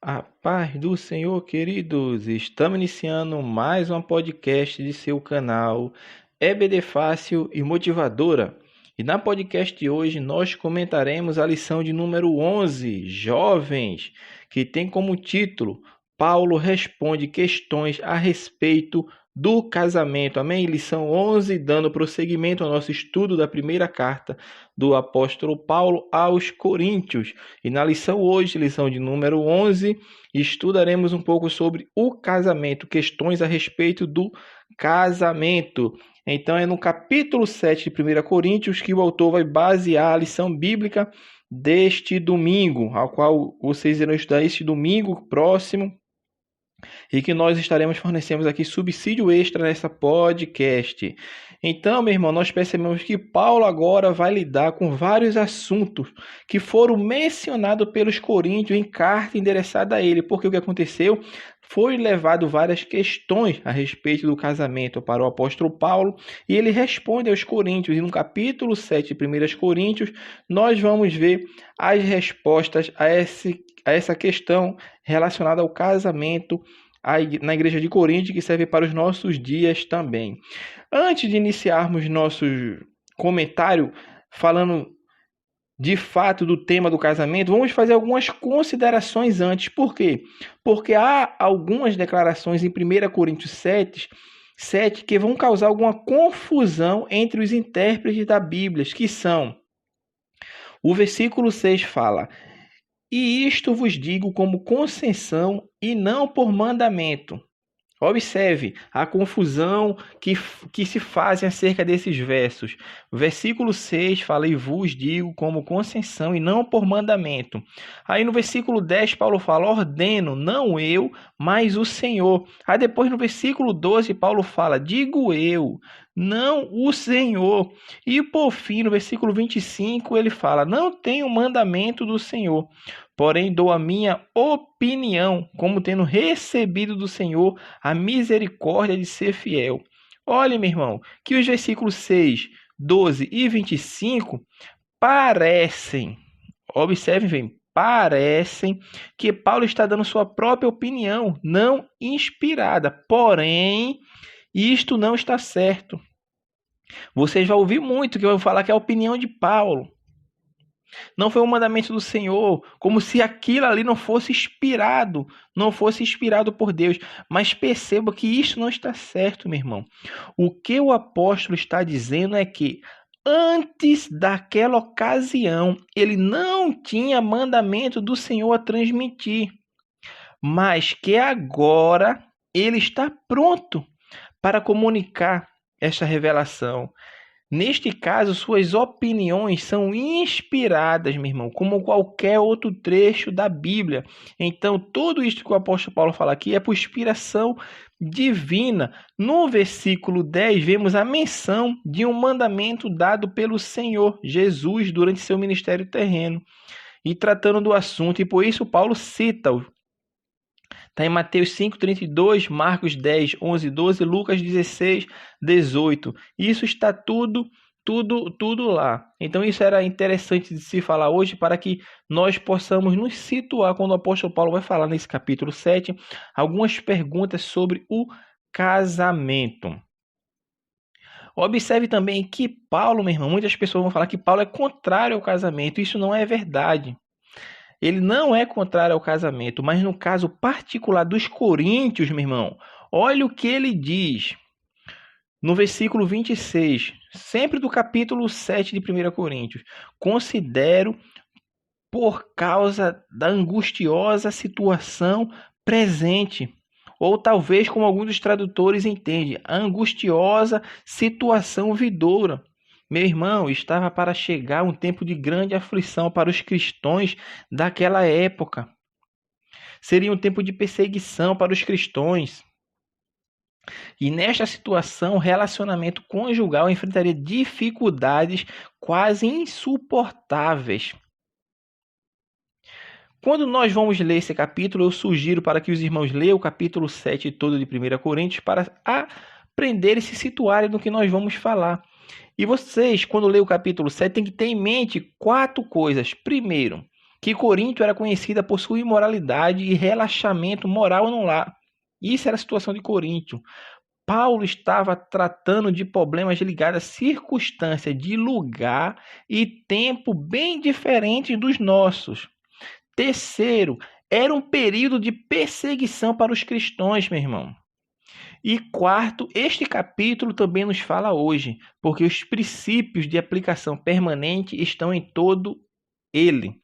A paz do Senhor, queridos! Estamos iniciando mais um podcast de seu canal EBD Fácil e Motivadora. E na podcast de hoje nós comentaremos a lição de número 11, Jovens, que tem como título Paulo responde questões a respeito do casamento. Amém? Lição 11, dando prosseguimento ao nosso estudo da primeira carta do apóstolo Paulo aos Coríntios. E na lição hoje, lição de número 11, estudaremos um pouco sobre o casamento, questões a respeito do casamento. Então é no capítulo 7 de 1 Coríntios que o autor vai basear a lição bíblica deste domingo, ao qual vocês irão estudar este domingo próximo, e que nós estaremos fornecendo aqui subsídio extra nessa podcast. Então, meu irmão, nós percebemos que Paulo agora vai lidar com vários assuntos que foram mencionados pelos coríntios em carta endereçada a ele, porque o que aconteceu foi levado várias questões a respeito do casamento para o apóstolo Paulo, e ele responde aos coríntios, e no capítulo 7 de 1 Coríntios, nós vamos ver as respostas a essa questão relacionada ao casamento na igreja de Corinto, que serve para os nossos dias também. Antes de iniciarmos nosso comentário falando de fato do tema do casamento, vamos fazer algumas considerações antes. Por quê? Porque há algumas declarações em 1 Coríntios 7 que vão causar alguma confusão entre os intérpretes da Bíblia, que são: o versículo 6 fala: "E isto vos digo como concessão e não por mandamento." Observe a confusão que se fazem acerca desses versos. O versículo 6 fala: "E vos digo como concessão e não por mandamento." Aí no versículo 10 Paulo fala: "Ordeno, não eu, mas o Senhor." Aí depois no versículo 12 Paulo fala: "Digo eu, não o Senhor." E por fim no versículo 25 ele fala: "Não tenho mandamento do Senhor, porém dou a minha opinião, como tendo recebido do Senhor a misericórdia de ser fiel." Olha, meu irmão, que os versículos 6, 12 e 25 parecem, observem bem, parecem que Paulo está dando sua própria opinião, não inspirada. Porém, isto não está certo. Vocês vão ouvir muito que eu vou falar que é a opinião de Paulo. Não foi um mandamento do Senhor, como se aquilo ali não fosse inspirado por Deus. Mas perceba que isso não está certo, meu irmão. O que o apóstolo está dizendo é que antes daquela ocasião, ele não tinha mandamento do Senhor a transmitir, mas que agora ele está pronto para comunicar esta revelação. Neste caso, suas opiniões são inspiradas, meu irmão, como qualquer outro trecho da Bíblia. Então, tudo isso que o apóstolo Paulo fala aqui é por inspiração divina. No versículo 10, vemos a menção de um mandamento dado pelo Senhor Jesus durante seu ministério terreno. E tratando do assunto, e por isso Paulo cita-o. Está em Mateus 5:32, Marcos 10, 11, 12, Lucas 16, 18. Isso está tudo lá. Então isso era interessante de se falar hoje para que nós possamos nos situar quando o apóstolo Paulo vai falar nesse capítulo 7 algumas perguntas sobre o casamento. Observe também que Paulo, meu irmão, muitas pessoas vão falar que Paulo é contrário ao casamento. Isso não é verdade. Ele não é contrário ao casamento, mas no caso particular dos coríntios, meu irmão, olha o que ele diz no versículo 26, sempre do capítulo 7 de 1 Coríntios: "Considero, por causa da angustiosa situação presente", ou talvez como alguns dos tradutores entendem, a angustiosa situação vindoura. Meu irmão, estava para chegar um tempo de grande aflição para os cristãos daquela época. Seria um tempo de perseguição para os cristãos. E nesta situação, o relacionamento conjugal enfrentaria dificuldades quase insuportáveis. Quando nós vamos ler esse capítulo, eu sugiro para que os irmãos leiam o capítulo 7 todo de 1 Coríntios para aprender e se situarem no que nós vamos falar. E vocês, quando lerem o capítulo 7, tem que ter em mente 4 coisas. Primeiro, que Corinto era conhecida por sua imoralidade e relaxamento moral no lar. Isso era a situação de Corinto. Paulo estava tratando de problemas ligados a circunstâncias de lugar e tempo bem diferentes dos nossos. Terceiro, era um período de perseguição para os cristãos, meu irmão. E quarto, este capítulo também nos fala hoje, porque os princípios de aplicação permanente estão em todo ele.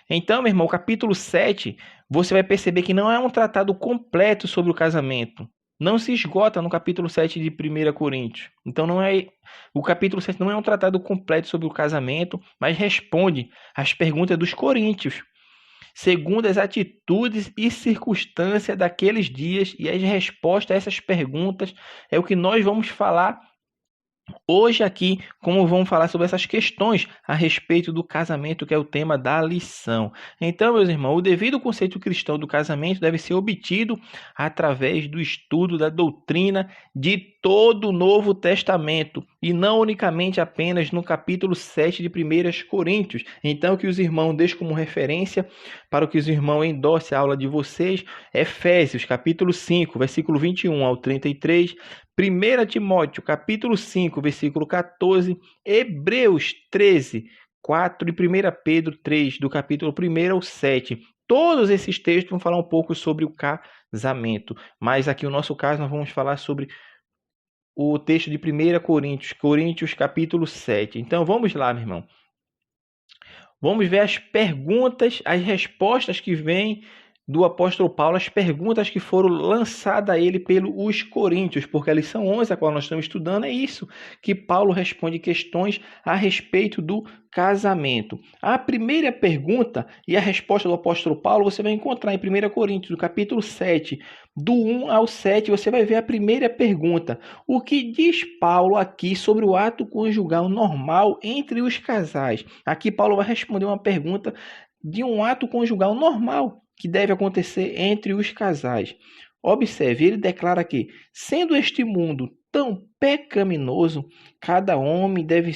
Então, meu irmão, o capítulo 7, você vai perceber que não é um tratado completo sobre o casamento. Não se esgota no capítulo 7 de 1 Coríntios. Então, o capítulo 7 não é um tratado completo sobre o casamento, mas responde às perguntas dos coríntios, segundo as atitudes e circunstâncias daqueles dias, e as respostas a essas perguntas é o que nós vamos falar hoje aqui, como vamos falar sobre essas questões a respeito do casamento, que é o tema da lição. Então, meus irmãos, o devido conceito cristão do casamento deve ser obtido através do estudo da doutrina de todo o Novo Testamento, e não unicamente apenas no capítulo 7 de 1 Coríntios. Então, que os irmãos deixem como referência para que os irmãos endossem a aula de vocês, Efésios, capítulo 5, versículo 21 ao 33, 1 Timóteo, capítulo 5, versículo 14, Hebreus 13, 4 e 1 Pedro 3, do capítulo 1 ao 7. Todos esses textos vão falar um pouco sobre o casamento, mas aqui no nosso caso nós vamos falar sobre o texto de 1 Coríntios capítulo 7. Então vamos lá, meu irmão. Vamos ver as perguntas, as respostas que vêm do apóstolo Paulo, as perguntas que foram lançadas a ele pelos coríntios, porque a lição 11, a qual nós estamos estudando, é isso, que Paulo responde questões a respeito do casamento. A primeira pergunta e a resposta do apóstolo Paulo você vai encontrar em 1 Coríntios, no capítulo 7, do 1 ao 7, você vai ver a primeira pergunta. O que diz Paulo aqui sobre o ato conjugal normal entre os casais? Aqui Paulo vai responder uma pergunta de um ato conjugal normal que deve acontecer entre os casais. Observe, ele declara que, sendo este mundo tão pecaminoso, cada homem deve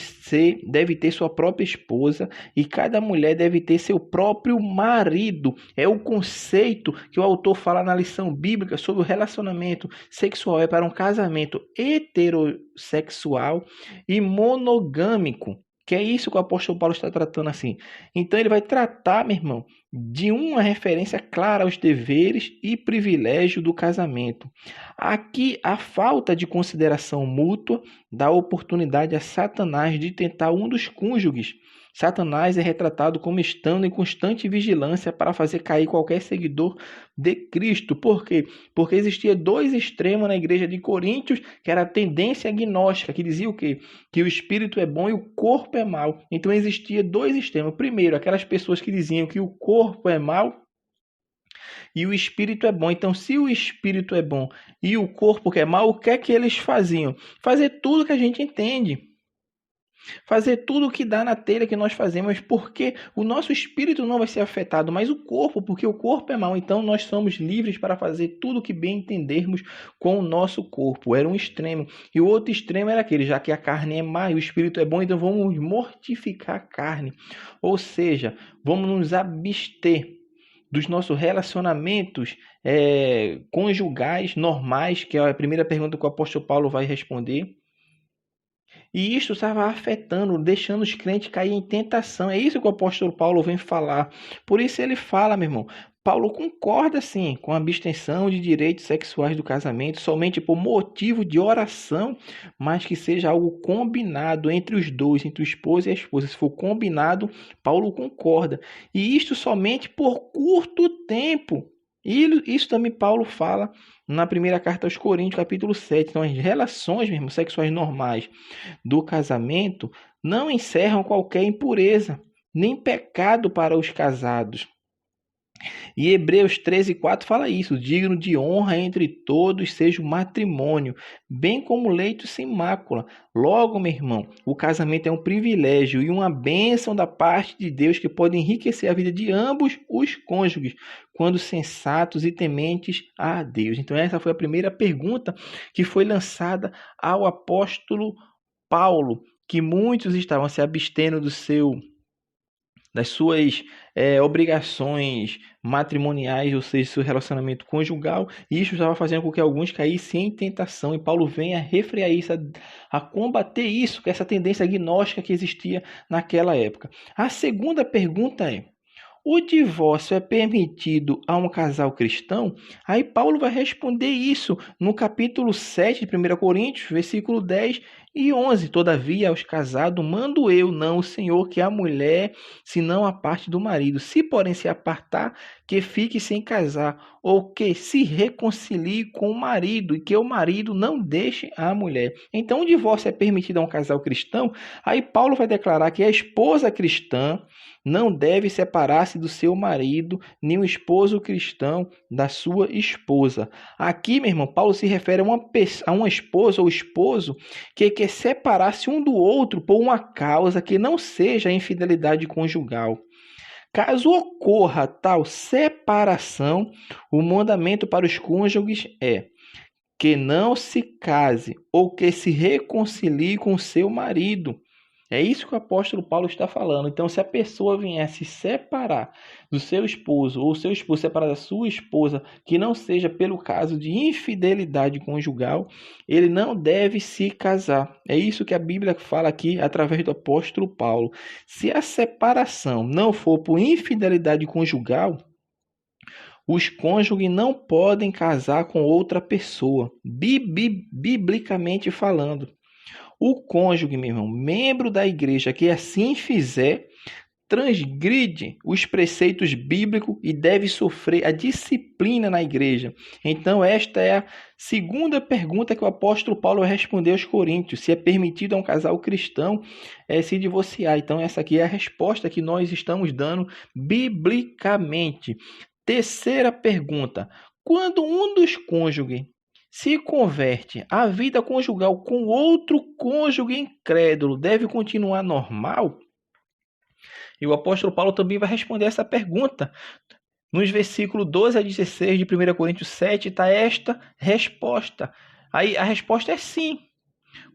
ter sua própria esposa e cada mulher deve ter seu próprio marido. É o conceito que o autor fala na lição bíblica sobre o relacionamento sexual. É para um casamento heterossexual e monogâmico. Que é isso que o apóstolo Paulo está tratando assim. Então ele vai tratar, meu irmão, de uma referência clara aos deveres e privilégios do casamento. Aqui, a falta de consideração mútua dá oportunidade a Satanás de tentar um dos cônjuges. Satanás é retratado como estando em constante vigilância para fazer cair qualquer seguidor de Cristo. Por quê? Porque existia dois extremos na igreja de Coríntios, que era a tendência agnóstica, que dizia o quê? Que o espírito é bom e o corpo é mau. Então existia dois extremos. Primeiro, aquelas pessoas que diziam que o corpo é mau e o espírito é bom. Então, se o espírito é bom e o corpo que é mau, o que é que eles faziam? Fazer tudo que a gente entende. Fazer tudo o que dá na telha que nós fazemos, porque o nosso espírito não vai ser afetado, mas o corpo, porque o corpo é mau. Então nós somos livres para fazer tudo o que bem entendermos com o nosso corpo. Era um extremo. E o outro extremo era aquele, já que a carne é má e o espírito é bom, então vamos mortificar a carne. Ou seja, vamos nos abster dos nossos relacionamentos conjugais normais, que é a primeira pergunta que o apóstolo Paulo vai responder. E isso estava afetando, deixando os crentes cair em tentação. É isso que o apóstolo Paulo vem falar. Por isso ele fala, meu irmão, Paulo concorda sim com a abstenção de direitos sexuais do casamento somente por motivo de oração, mas que seja algo combinado entre os dois, entre o esposo e a esposa. Se for combinado, Paulo concorda. E isto somente por curto tempo. E isso também Paulo fala na primeira carta aos Coríntios, capítulo 7. Então, as relações mesmo, sexuais normais do casamento não encerram qualquer impureza, nem pecado para os casados. E Hebreus 13:4 fala isso, digno de honra entre todos seja o matrimônio, bem como leito sem mácula. Logo, meu irmão, o casamento é um privilégio e uma bênção da parte de Deus que pode enriquecer a vida de ambos os cônjuges, quando sensatos e tementes a Deus. Então essa foi a primeira pergunta que foi lançada ao apóstolo Paulo, que muitos estavam se abstendo do seu das suas obrigações matrimoniais, ou seja, seu relacionamento conjugal, e isso estava fazendo com que alguns caíssem em tentação, e Paulo vem a refrear isso, a combater isso, que essa tendência gnóstica que existia naquela época. A segunda pergunta é: o divórcio é permitido a um casal cristão? Aí Paulo vai responder isso no capítulo 7 de 1 Coríntios, versículo 10 e 11. Todavia, aos casados mando eu, não o Senhor, que a mulher, se não a parte do marido. Se, porém, se apartar, que fique sem casar, ou que se reconcilie com o marido, e que o marido não deixe a mulher. Então, o divórcio é permitido a um casal cristão? Aí Paulo vai declarar que a esposa cristã não deve separar-se do seu marido, nem o esposo cristão da sua esposa. Aqui, meu irmão, Paulo se refere a uma esposa ou esposo que quer separar-se um do outro por uma causa que não seja a infidelidade conjugal. Caso ocorra tal separação, o mandamento para os cônjuges é que não se case ou que se reconcilie com seu marido. É isso que o apóstolo Paulo está falando. Então, se a pessoa vier se separar do seu esposo, ou o seu esposo separar da sua esposa, que não seja pelo caso de infidelidade conjugal, ele não deve se casar. É isso que a Bíblia fala aqui através do apóstolo Paulo. Se a separação não for por infidelidade conjugal, os cônjuges não podem casar com outra pessoa, biblicamente falando. O cônjuge, meu irmão, membro da igreja que assim fizer, transgride os preceitos bíblicos e deve sofrer a disciplina na igreja. Então, esta é a segunda pergunta que o apóstolo Paulo vai responder aos coríntios: se é permitido a um casal cristão se divorciar. Então, essa aqui é a resposta que nós estamos dando biblicamente. Terceira pergunta: quando um dos cônjuges se converte, a vida conjugal com outro cônjuge incrédulo deve continuar normal? E o apóstolo Paulo também vai responder essa pergunta. Nos versículos 12 a 16 de 1 Coríntios 7 está esta resposta. Aí a resposta é sim.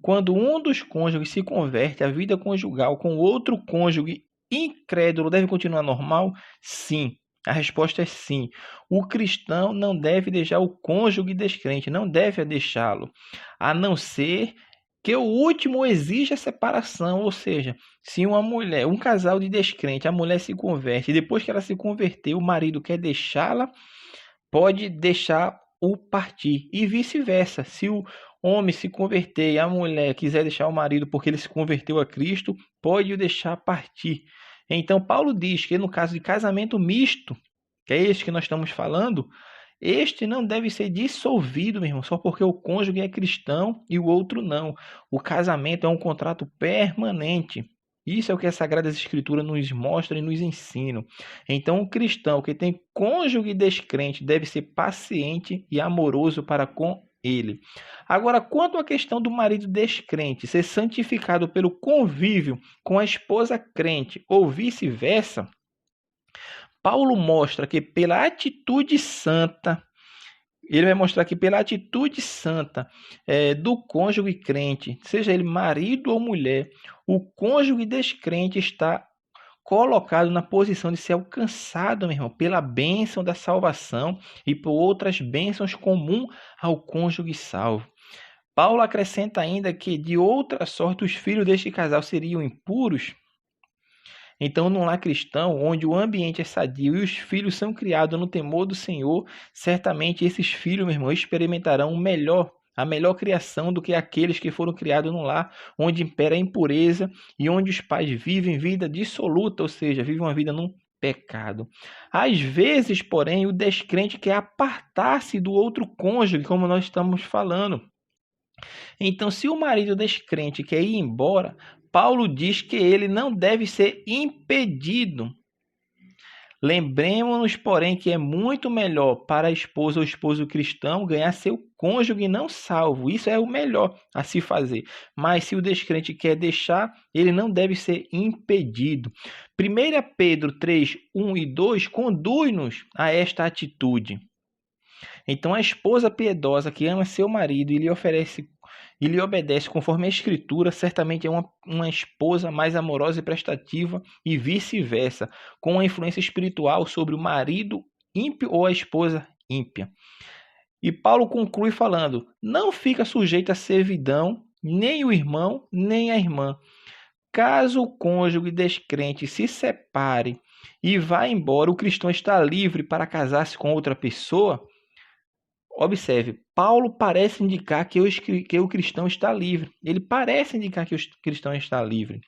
Quando um dos cônjuges se converte, a vida conjugal com outro cônjuge incrédulo deve continuar normal? Sim. A resposta é sim. O cristão não deve deixar o cônjuge descrente, não deve deixá-lo, a não ser que o último exija a separação, ou seja, se uma mulher, um casal de descrente, a mulher se converte, e depois que ela se converteu, o marido quer deixá-la, pode deixar o partir, e vice-versa. Se o homem se converter e a mulher quiser deixar o marido porque ele se converteu a Cristo, pode o deixar partir. Então, Paulo diz que no caso de casamento misto, que é este que nós estamos falando, este não deve ser dissolvido, meu irmão, só porque o cônjuge é cristão e o outro não. O casamento é um contrato permanente. Isso é o que as Sagradas Escrituras nos mostram e nos ensinam. Então, o cristão que tem cônjuge descrente deve ser paciente e amoroso para com ele. Agora, quanto à questão do marido descrente ser santificado pelo convívio com a esposa crente ou vice-versa, Paulo mostra que pela atitude santa, ele vai mostrar que pela atitude santa do cônjuge crente, seja ele marido ou mulher, o cônjuge descrente está colocado na posição de ser alcançado, meu irmão, pela bênção da salvação e por outras bênçãos comuns ao cônjuge salvo. Paulo acrescenta ainda que, de outra sorte, os filhos deste casal seriam impuros. Então, num lar cristão, onde o ambiente é sadio e os filhos são criados no temor do Senhor, certamente esses filhos, meu irmão, experimentarão a melhor criação do que aqueles que foram criados num lar onde impera a impureza e onde os pais vivem vida dissoluta, ou seja, vivem uma vida num pecado. Às vezes, porém, o descrente quer apartar-se do outro cônjuge, como nós estamos falando. Então, se o marido descrente quer ir embora, Paulo diz que ele não deve ser impedido. Lembremos-nos, porém, que é muito melhor para a esposa ou esposo cristão ganhar seu cônjuge não salvo. Isso é o melhor a se fazer. Mas se o descrente quer deixar, ele não deve ser impedido. 1 Pedro 3, 1 e 2 conduz-nos a esta atitude. Então, a esposa piedosa que ama seu marido e lhe oferece e lhe obedece conforme a Escritura, certamente é uma esposa mais amorosa e prestativa, e vice-versa, com uma influência espiritual sobre o marido ímpio ou a esposa ímpia. E Paulo conclui falando: não fica sujeito à servidão nem o irmão, nem a irmã. Caso o cônjuge descrente se separe e vá embora, o cristão está livre para casar-se com outra pessoa? Observe, Paulo parece indicar que o cristão está livre. Ele parece indicar que o cristão está livre.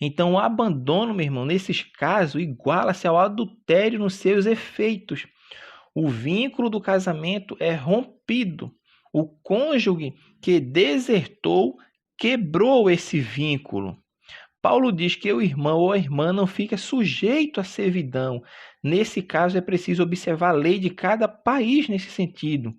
Então, o abandono, meu irmão, nesses casos, iguala-se ao adultério nos seus efeitos. O vínculo do casamento é rompido. O cônjuge que desertou quebrou esse vínculo. Paulo diz que o irmão ou a irmã não fica sujeito à servidão. Nesse caso, é preciso observar a lei de cada país nesse sentido.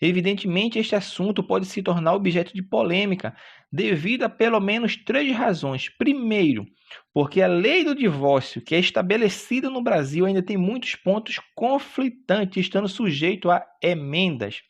Evidentemente, este assunto pode se tornar objeto de polêmica, devido a pelo menos 3 razões. Primeiro, porque a lei do divórcio, que é estabelecida no Brasil, ainda tem muitos pontos conflitantes, estando sujeito a emendas.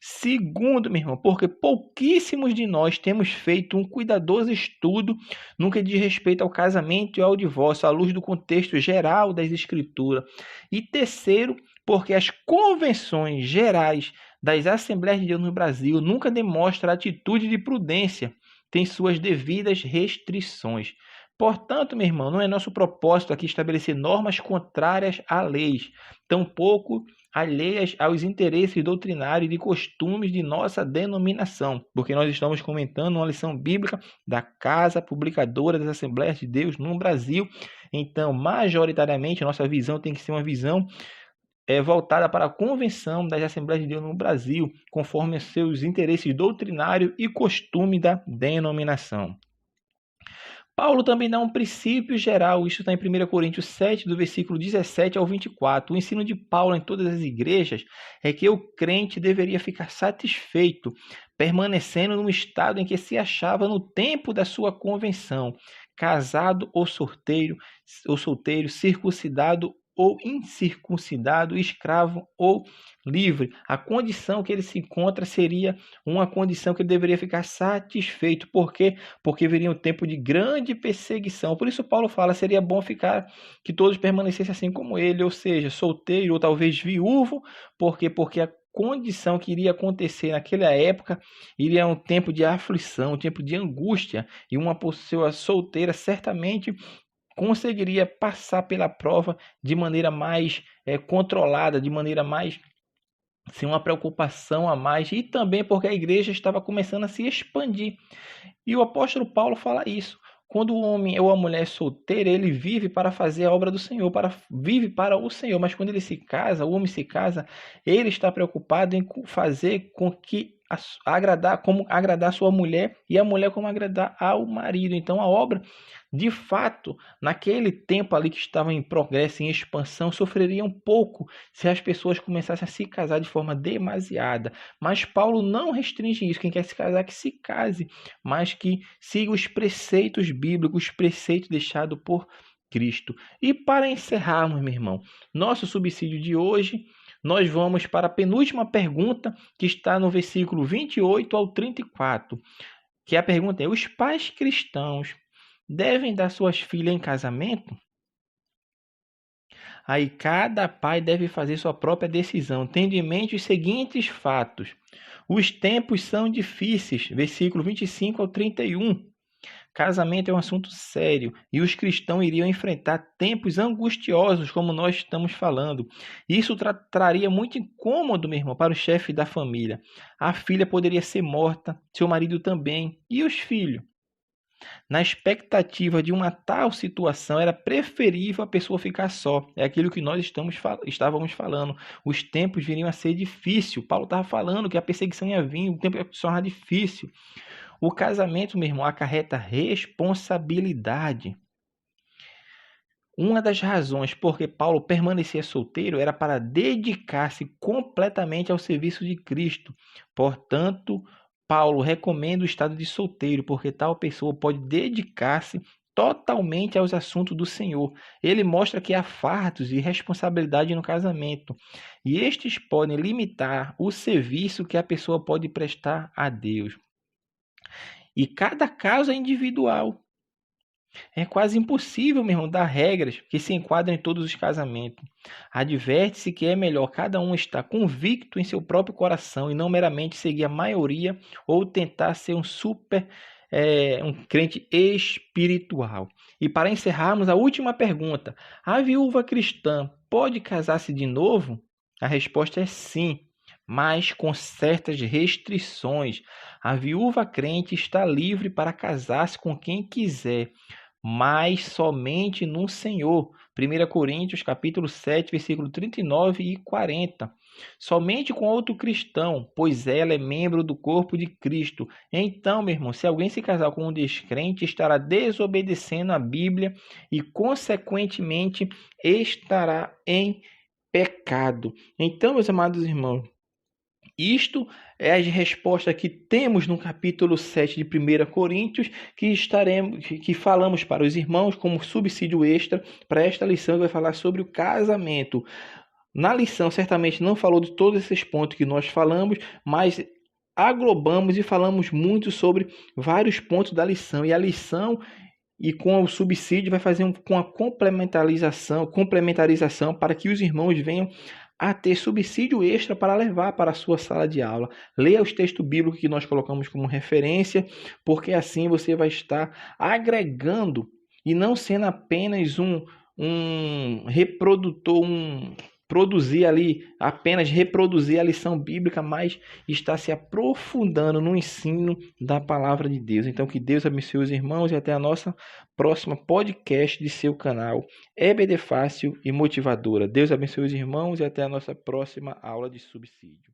Segundo, meu irmão, porque pouquíssimos de nós temos feito um cuidadoso estudo no que diz respeito ao casamento e ao divórcio, à luz do contexto geral das Escrituras. E terceiro, porque as convenções gerais das Assembleias de Deus no Brasil nunca demonstram atitude de prudência, tem suas devidas restrições. Portanto, meu irmão, não é nosso propósito aqui estabelecer normas contrárias à leis, tampouco alheias aos interesses doutrinários e de costumes de nossa denominação, porque nós estamos comentando uma lição bíblica da Casa Publicadora das Assembleias de Deus no Brasil. Então, majoritariamente, a nossa visão tem que ser uma visão voltada para a convenção das Assembleias de Deus no Brasil, conforme os seus interesses doutrinários e costume da denominação. Paulo também dá um princípio geral, isso está em 1 Coríntios 7, do versículo 17 ao 24. O ensino de Paulo em todas as igrejas é que o crente deveria ficar satisfeito, permanecendo no estado em que se achava no tempo da sua convenção, casado ou solteiro, circuncidado ou incircuncidado, escravo ou livre. A condição que ele se encontra seria uma condição que ele deveria ficar satisfeito. Por quê? Porque viria um tempo de grande perseguição. Por isso Paulo fala, seria bom ficar que todos permanecessem assim como ele, ou seja, solteiro ou talvez viúvo. Por quê? Porque a condição que iria acontecer naquela época iria um tempo de aflição, um tempo de angústia, e uma pessoa solteira certamente conseguiria passar pela prova de maneira mais controlada, de maneira mais sem uma preocupação a mais, e também porque a igreja estava começando a se expandir. E o apóstolo Paulo fala isso. Quando o homem ou a mulher é solteira, ele vive para fazer a obra do Senhor, vive para o Senhor. Mas quando ele se casa, o homem se casa, ele está preocupado em fazer com que como agradar sua mulher, e a mulher como agradar ao marido. Então a obra, de fato, naquele tempo ali que estava em progresso, em expansão, sofreria um pouco se as pessoas começassem a se casar de forma demasiada. Mas Paulo não restringe isso. Quem quer se casar, que se case, mas que siga os preceitos bíblicos, os preceitos deixados por Cristo. E para encerrarmos, meu irmão, nosso subsídio de hoje, nós vamos para a penúltima pergunta, que está no versículo 28 ao 34, que a pergunta é: os pais cristãos devem dar suas filhas em casamento? Aí cada pai deve fazer sua própria decisão, tendo em mente os seguintes fatos. Os tempos são difíceis, versículo 25 ao 31. Casamento é um assunto sério e os cristãos iriam enfrentar tempos angustiosos, como nós estamos falando. Isso traria muito incômodo, meu irmão, para o chefe da família. A filha poderia ser morta, seu marido também, e os filhos? Na expectativa de uma tal situação, era preferível a pessoa ficar só. É aquilo que nós estávamos falando. Os tempos viriam a ser difíceis. Paulo estava falando que a perseguição ia vir, o tempo ia se tornar difícil. O casamento, meu irmão, acarreta responsabilidade. Uma das razões por que Paulo permanecia solteiro era para dedicar-se completamente ao serviço de Cristo. Portanto, Paulo recomenda o estado de solteiro, porque tal pessoa pode dedicar-se totalmente aos assuntos do Senhor. Ele mostra que há fardos e responsabilidade no casamento, e estes podem limitar o serviço que a pessoa pode prestar a Deus. E cada caso é individual. É quase impossível, meu irmão, dar regras que se enquadrem em todos os casamentos. Adverte-se que é melhor cada um estar convicto em seu próprio coração e não meramente seguir a maioria ou tentar ser um crente espiritual. E para encerrarmos, a última pergunta: a viúva cristã pode casar-se de novo? A resposta é sim, mas com certas restrições. A viúva crente está livre para casar-se com quem quiser, mas somente no Senhor. 1 Coríntios capítulo 7, versículo 39 e 40. Somente com outro cristão, pois ela é membro do corpo de Cristo. Então, meu irmão, se alguém se casar com um descrente, estará desobedecendo a Bíblia e, consequentemente, estará em pecado. Então, meus amados irmãos, isto é a resposta que temos no capítulo 7 de 1 Coríntios, que falamos para os irmãos como subsídio extra para esta lição que vai falar sobre o casamento. Na lição, certamente não falou de todos esses pontos que nós falamos, mas aglobamos e falamos muito sobre vários pontos da lição. E a lição, e com o subsídio, vai fazer com a complementarização para que os irmãos venham a ter subsídio extra para levar para a sua sala de aula. Leia os textos bíblicos que nós colocamos como referência, porque assim você vai estar agregando e não sendo apenas um reprodutor, apenas reproduzir a lição bíblica, mas está se aprofundando no ensino da palavra de Deus. Então, que Deus abençoe os irmãos e até a nossa próxima podcast de seu canal EBD Fácil e Motivadora. Deus abençoe os irmãos e até a nossa próxima aula de subsídio.